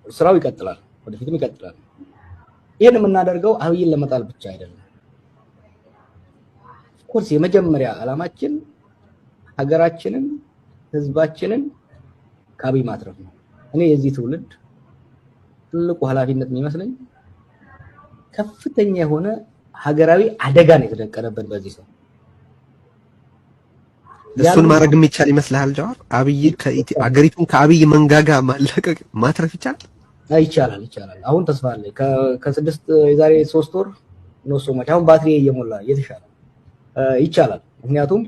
ስራው ይቀጥላል፣ ወደፊትም ይቀጥላል። ይሄን የምናደርገው አብይን ለመጣል ብቻ አይደለም። ኮርስ የመጀመሪያ ዓላማችን ሀገራችንን ህዝባችንን ከአብይ ማትረፍ ነው። እኔ የዚህ ትውልድ ትልቁ ኃላፊነት የሚመስለኝ ከፍተኛ የሆነ ሀገራዊ አደጋ ነው የተደቀነበት በዚህ ሰው። እሱን ማድረግ የሚቻል ይመስልሃል ጃዋር? አብይ አገሪቱን ከአብይ መንጋጋ ማለቀቅ ማትረፍ ይቻላል? ይቻላል። አሁን ተስፋ አለ። ከስድስት የዛሬ 3 ወር ነው ሶማች አሁን ባትሪ እየሞላ የተሻለ ይቻላል። ምክንያቱም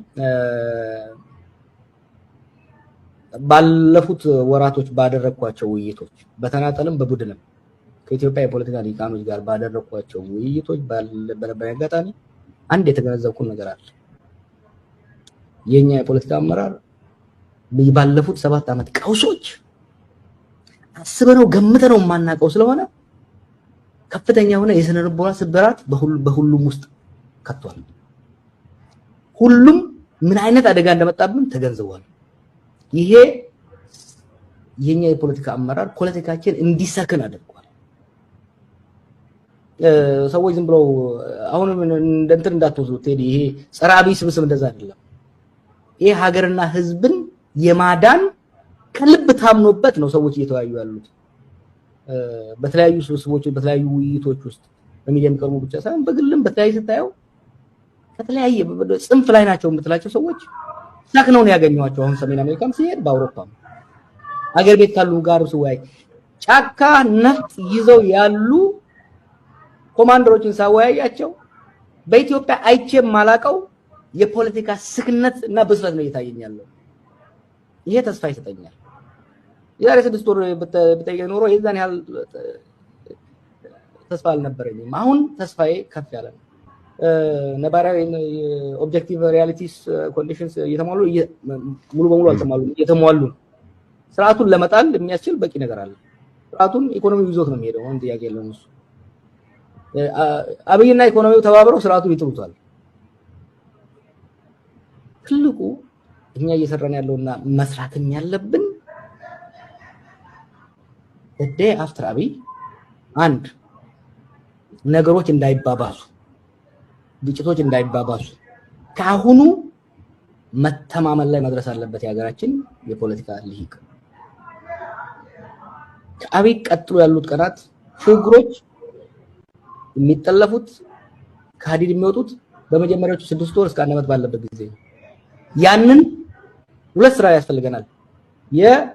ባለፉት ወራቶች ባደረኳቸው ውይይቶች በተናጠልም በቡድንም ከኢትዮጵያ የፖለቲካ ሊቃኖች ጋር ባደረኳቸው ውይይቶች በነበረ አጋጣሚ አንድ የተገነዘብኩት ነገር አለ። የኛ የፖለቲካ አመራር ባለፉት 7 ዓመት ቀውሶች አስበነው ገምተነው ማናቀው ስለሆነ ከፍተኛ የሆነ የስነ ልቦና ስብራት በሁሉም ውስጥ ከቷል። ሁሉም ምን አይነት አደጋ እንደመጣብን ተገንዝቧል። ይሄ የኛ የፖለቲካ አመራር ፖለቲካችን እንዲሰክን አድርጓል። ሰዎች ዝም ብለው አሁን እንትን እንዳትወስዱት ቴዲ፣ ይሄ ጸረ አብይ ስብስብ እንደዛ አይደለም። ይሄ ሀገርና ህዝብን የማዳን ከልብ ታምኖበት ነው ሰዎች እየተወያዩ ያሉት። በተለያዩ ስብስቦች በተለያዩ ውይይቶች ውስጥ በሚዲያ የሚቀርቡ ብቻ ሳይሆን በግልም በተለያዩ ስታየው ከተለያየ ጽንፍ ላይ ናቸው የምትላቸው ሰዎች ሳክነው ነው ያገኘዋቸው። አሁን ሰሜን አሜሪካም ሲሄድ በአውሮፓም አገር ቤት ካሉ ጋር ሲወያይ ጫካ ነፍጥ ይዘው ያሉ ኮማንደሮችን ሳወያያቸው በኢትዮጵያ አይቼ ማላቀው የፖለቲካ ስክነት እና ብስለት ነው እየታየኛለው። ይሄ ተስፋ ይሰጠኛል። የዛሬ 6 ወር በተጠየቀ ኖሮ የዛን ያህል ተስፋ አልነበረኝም። አሁን ተስፋዬ ከፍ ያለ ነው። ነባራዊ ኦብጀክቲቭ ሪያሊቲስ ኮንዲሽንስ እየተሟሉ ሙሉ በሙሉ አልተሟሉም፣ እየተሟሉ ስርዓቱን ለመጣል የሚያስችል በቂ ነገር አለ። ስርዓቱን ኢኮኖሚው ይዞት ነው የሚሄደው። አንድ ጥያቄ የለውም እሱ። አብይና ኢኮኖሚው ተባብረው ስርዓቱን ይጥሉታል። ትልቁ እኛ እየሰራን ያለውና መስራትም ያለብን day after አብይ አንድ ነገሮች እንዳይባባሱ፣ ግጭቶች እንዳይባባሱ ካሁኑ መተማመን ላይ መድረስ አለበት የሀገራችን የፖለቲካ ልሂቅ። ከአብይ ቀጥሎ ያሉት ቀናት ሽግግሮች የሚጠለፉት ከሀዲድ የሚወጡት በመጀመሪያዎቹ 6 ወር እስከ 1 ዓመት ባለበት ጊዜ ያንን ሁለት ስራ ያስፈልገናል። የአብይ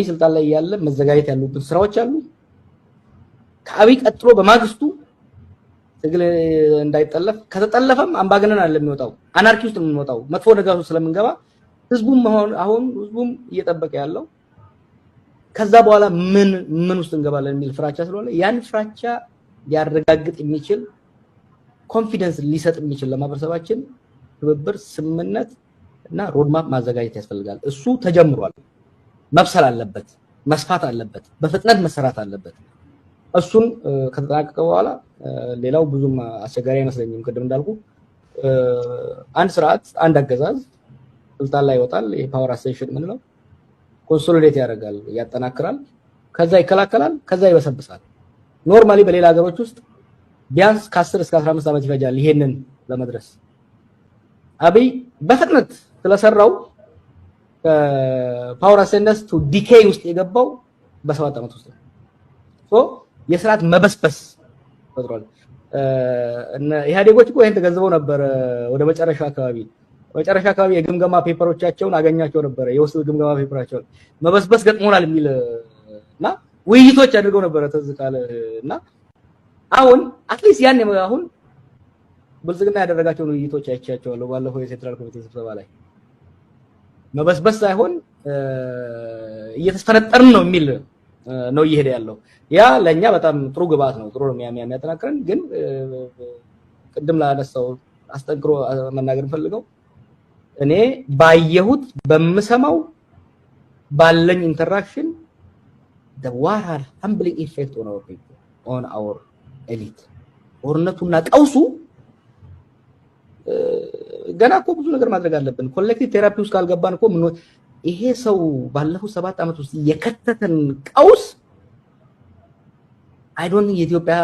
ስልጣን ላይ ያለ መዘጋጀት ያሉብን ስራዎች አሉ። ከአብይ ቀጥሎ በማግስቱ ትግል እንዳይጠለፍ፣ ከተጠለፈም አምባገነን አለ የሚወጣው፣ አናርኪ ውስጥ የምንወጣው መጥፎ ነገር ውስጥ ስለምንገባ ህዝቡም አሁን ህዝቡም እየጠበቀ ያለው ከዛ በኋላ ምን ውስጥ እንገባለን የሚል ፍራቻ ስለሆነ ያን ፍራቻ ሊያረጋግጥ የሚችል ኮንፊደንስ ሊሰጥ የሚችል ለማህበረሰባችን ትብብር፣ ስምምነት እና ሮድማፕ ማዘጋጀት ያስፈልጋል። እሱ ተጀምሯል። መብሰል አለበት፣ መስፋት አለበት፣ በፍጥነት መሰራት አለበት። እሱን ከተጠናቀቀ በኋላ ሌላው ብዙም አስቸጋሪ አይመስለኝም። ቅድም እንዳልኩ አንድ ስርዓት አንድ አገዛዝ ስልጣን ላይ ይወጣል። የፓወር አሴንሽን ምንለው ኮንሶሊዴት ያደርጋል፣ ያጠናክራል፣ ከዛ ይከላከላል፣ ከዛ ይበሰብሳል። ኖርማሊ በሌላ ሀገሮች ውስጥ ቢያንስ ከ10 እስከ 15 ዓመት ይፈጃል ይሄንን ለመድረስ። አብይ በፍጥነት ስለሰራው ፓወር አሴንደንስ ቱ ዲኬይ ውስጥ የገባው በ7 ዓመት ውስጥ ነው። የስርዓት መበስበስ ፈጥሯል። ኢህአዴጎች እኮ ይሄን ተገንዝበው ነበር። ወደ መጨረሻ አካባቢ የግምገማ ፔፐሮቻቸውን አገኛቸው ነበር። የውስጥ ግምገማ ፔፐራቸውን መበስበስ ገጥሞናል የሚል እና ውይይቶች አድርገው ነበር ተዝካለ እና አሁን አትሊስት ያን አሁን ብልጽግና ያደረጋቸውን ውይይቶች አይቻቸዋለሁ። ባለፈው የሴንትራል ኮሚቴ ስብሰባ ላይ መበስበስ ሳይሆን እየተፈነጠርን ነው የሚል ነው እየሄደ ያለው። ያ ለኛ በጣም ጥሩ ግብአት ነው፣ ጥሩ ነው የሚያጠናክረን። ግን ቅድም ላነሳው አስጠንክሮ መናገር ፈልገው እኔ ባየሁት በምሰማው ባለኝ ኢንተራክሽን the war had humbling effect on our people, on our elite። ጦርነቱና ቀውሱ ገና እኮ ብዙ ነገር ማድረግ አለብን። ኮሌክቲቭ ቴራፒ ውስጥ ካልገባን እኮ ይሄ ሰው ባለፉት 7 ዓመት ውስጥ የከተተን ቀውስ አይዶን የኢትዮጵያ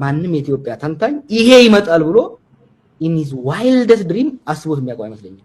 ማንም የኢትዮጵያ ተንታኝ ይሄ ይመጣል ብሎ ኢን ሂዝ ዋይልደስት ድሪም አስቦት የሚያውቀው አይመስለኝም።